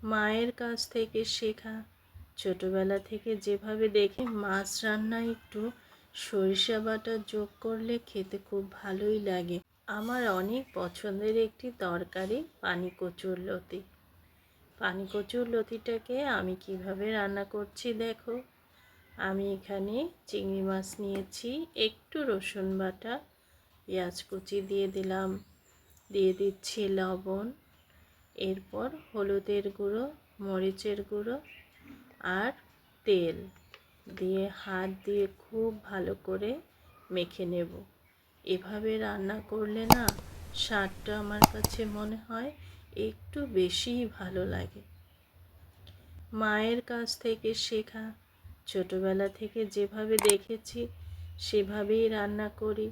মায়ের কাছ থেকে শেখা, ছোটবেলা থেকে যেভাবে দেখে মাছ রান্নায় একটু সরিষা বাটা যোগ করলে খেতে খুব ভালোই লাগে। আমার অনেক পছন্দের একটি তরকারি পানি কচুরলতি। পানি কচুরলতিটাকে আমি কিভাবে রান্না করছি দেখো। আমি এখানে চিংড়ি মাছ নিয়েছি, একটু রসুন বাটা, পেঁয়াজ কুচি দিয়ে দিলাম, দিয়ে দিচ্ছি লবণ, এরপর হলুদের গুঁড়ো, মরিচের গুঁড়ো আর তেল দিয়ে হাত দিয়ে খুব ভালো করে মেখে নেব। এভাবে রান্না করলে না স্বাদটা আমার কাছে মনে হয় একটু বেশিই ভালো লাগে। মায়ের কাছ থেকে শেখা, ছোটবেলা থেকে যেভাবে দেখেছি সেভাবেই রান্না করি।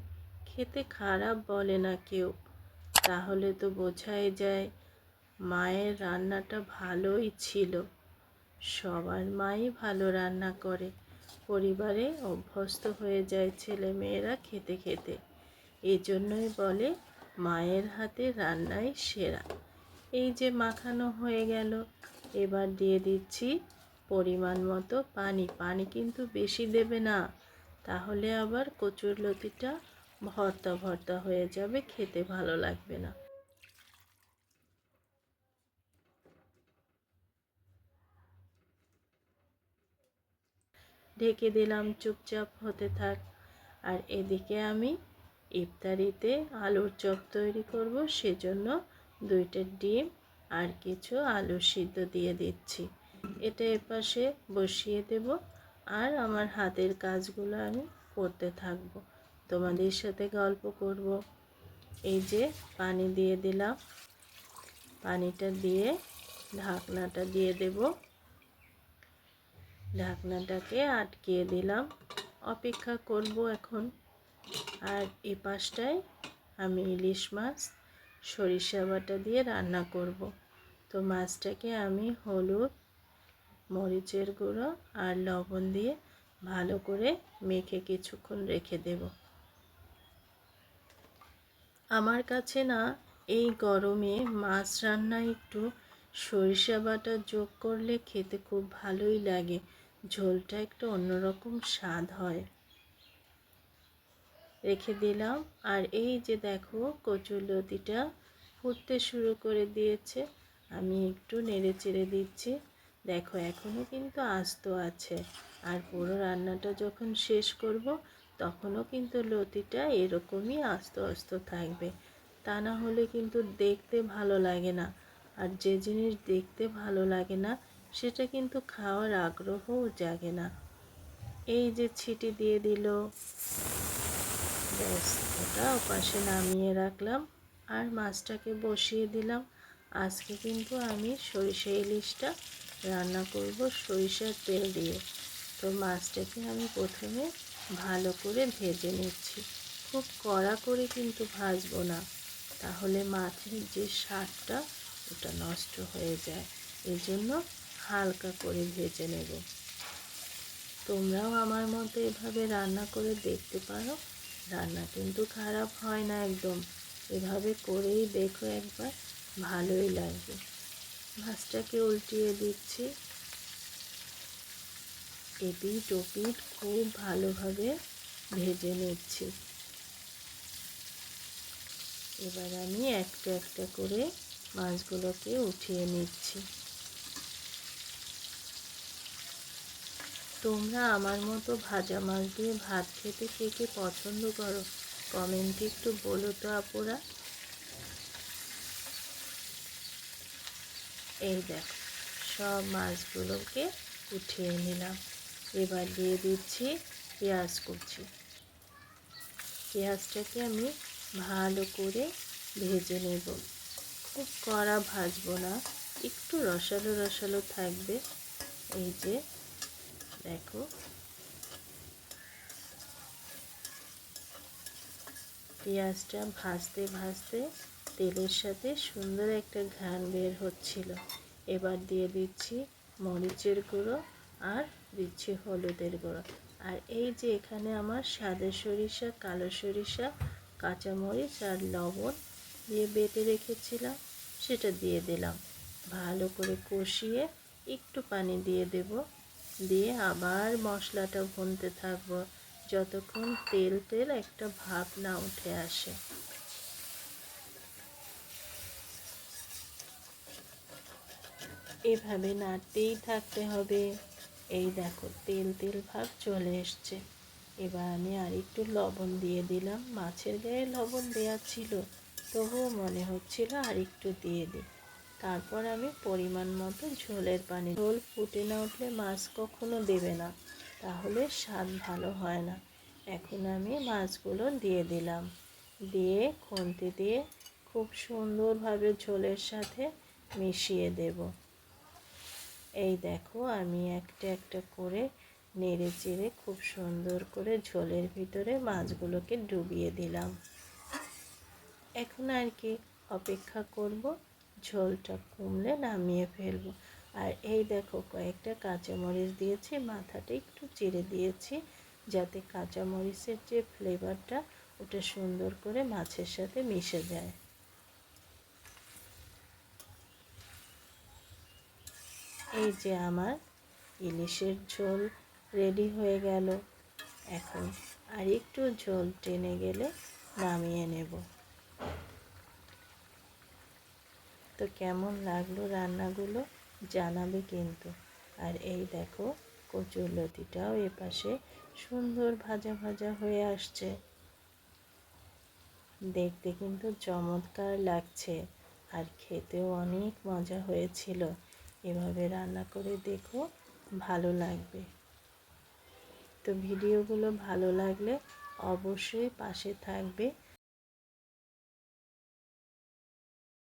খেতে খারাপ বলে না কেউ, তাহলে তো বোঝাই যায় মায়ের রান্নাটা ভালোই ছিল। সবার মাই ভালো রান্না করে, পরিবারে অভ্যস্ত হয়ে যায় ছেলে মেয়েরা খেতে খেতে। এজন্যই বলে মায়ের হাতে রান্নাই সেরা। এই যে মাখানো হয়ে গেল, এবার দিয়ে দিচ্ছি পরিমাণ মতো পানি। পানি কিন্তু বেশি দেবে না, তাহলে আবার কচুরলতিটা ভর্তা ভর্তা হয়ে যাবে, খেতে ভালো লাগবে না। ঢেকে দিলাম, চুপচাপ হতে থাক। আর এদিকে আমি ইফতারিতে আলুর চপ তৈরি করব, সেজন্য 2টা ডিম আর কিছু আলু সিদ্ধ দিয়ে দিচ্ছি। এটা এপাশে বসিয়ে দেব আর আমার হাতের কাজগুলো আমি করতে থাকব, তোমাদের সাথে গল্প করব। এই যে পানি দিয়ে দিলাম, পানিটা দিয়ে ঢাকনাটা দিয়ে দেব, ঢাকনাটাকে আটকিয়ে দিলাম, অপেক্ষা করব এখন। আর এই পাশটায় আমি ইলিশ মাছ সরিষা বাটা দিয়ে রান্না করব। তো মাছটাকে আমি হলুদ, মরিচের গুঁড়ো আর লবণ দিয়ে ভালো করে মেখে কিছুক্ষণ রেখে দেব। আমার কাছে না এই গরমে মাছ রান্নায় একটু সরিষা বাটা যোগ করলে খেতে খুব ভালোই লাগে, ঝোলটা একটু অন্যরকম স্বাদ হয়। রেখে দিলাম। আর এই যে দেখো কচুরলতিটা ফুটতে শুরু করে দিয়েছে, আমি একটু নেড়ে চেড়ে দিচ্ছি। দেখো এখনও কিন্তু আস্ত আছে, আর পুরো রান্নাটা যখন শেষ করব তখনও কিন্তু লতিটা এরকমই আস্ত আস্ত থাকবে, তা না হলে কিন্তু দেখতে ভালো লাগে না। আর যে জিনিস দেখতে ভালো লাগে না সেটা কিন্তু খাওয়ার আগ্রহও জাগে না। এই যে ছিটি দিয়ে দিল, ব্যাস ওটা ওপাশে নামিয়ে রাখলাম আর মাছটাকে বসিয়ে দিলাম। আজকে কিন্তু আমি সরিষা ইলিশটা রান্না করব সরিষার তেল দিয়ে। তো মাছটাকে আমি প্রথমে ভালো করে ভেজে নিচ্ছি, খুব কড়া করে কিন্তু ভাজবো না, তাহলে মাছের যে স্বাদটা ওটা নষ্ট হয়ে যায়। এই জন্য হালকা করে ভেজে নেব। তোমরাও আমার মতো এভাবে রান্না করে দেখতে পারো, রান্না কিন্তু খারাপ হয় না একদম। এভাবে করেই দেখো একবার, ভালোই লাগবে। মাছটাকে উল্টিয়ে দিচ্ছি, এপিঠ ওপিঠ খুব ভালোভাবে ভেজে নিচ্ছি। এবার আমি একটা একটা করে মাছগুলোকে উঠিয়ে নিচ্ছি। তোমরা আমার মতো ভাজা মাছ দিয়ে ভাত খেতে কে কে পছন্দ করো, কমেন্টে একটু বলো তো আপুরা। এই দেখো সব মাছগুলোকে উঠিয়ে নিলাম। এবার দিয়ে দিচ্ছি পেঁয়াজ কুচি। পেঁয়াজটাকে আমি ভালো করে ভেজে নেব, খুব কড়া ভাজবো না, একটু রসালো রসালো থাকবে। এই যে দেখো পেঁয়াজটা ভাজতে ভাজতে তেলের সাথে সুন্দর একটা ঘ্রাণ বের হচ্ছিল। এবার দিয়ে দিচ্ছি মরিচের গুঁড়ো আর দিচ্ছি হলুদের গুঁড়ো। আর এই যে এখানে আমার সাদা সরিষা, কালো সরিষা, কাঁচামরিচ আর লবণ দিয়ে বেটে রেখেছিলাম, সেটা দিয়ে দিলাম। ভালো করে কষিয়ে একটু পানি দিয়ে দেব, দিয়ে আবার মশলাটা ভুনতে থাকবো যতক্ষণ তেল তেল একটা ভাব না উঠে আসে। এভাবে নাড়তেই থাকতে হবে। এই দেখো তেল তেল ভাব চলে এসছে। এবার আমি আর একটু লবণ দিয়ে দিলাম। মাছের গায়ে লবণ দেওয়া ছিল, তবুও মনে হচ্ছিল আর একটু দিয়ে দিই। তারপর আমি পরিমাণ মতো ঝোলের পানি, ঝোল ফুটে না উঠলে মাছ কখনো দেবে না, তাহলে স্বাদ ভালো হয় না। এখন আমি মাছগুলো দিয়ে দিলাম, দিয়ে খুন্তি দিয়ে খুব সুন্দরভাবে ঝোলের সাথে মিশিয়ে দেব। এই দেখো আমি একটা একটা করে নেড়ে চেড়ে খুব সুন্দর করে ঝোলের ভিতরে মাছগুলোকে ডুবিয়ে দিলাম। এখন আর কি অপেক্ষা করব, ঝোলটা কমলে নামিয়ে ফেলবো। আর এই দেখো কয়েকটা কাঁচামরিচ দিয়েছি, মাথাটা একটু চিড়ে দিয়েছি যাতে কাঁচামরিচের যে ফ্লেভারটা ওটা সুন্দর করে মাছের সাথে মিশে যায়। এই যে আমার ইলিশের ঝোল রেডি হয়ে গেল। এখন আর একটু ঝোল টেনে গেলে নামিয়ে নেব। তো কেমন লাগলো রান্নাগুলো জানাবে কিন্তু। আর এই দেখো কচুরলতিটাও এপাশে সুন্দর ভাজা ভাজা হয়ে আসছে, দেখতে কিন্তু চমৎকার লাগছে আর খেতেও অনেক মজা হয়েছিল। এভাবে রান্না করে দেখো, ভালো লাগবে। তো ভিডিওগুলো ভালো লাগলে অবশ্যই পাশে থাকবে,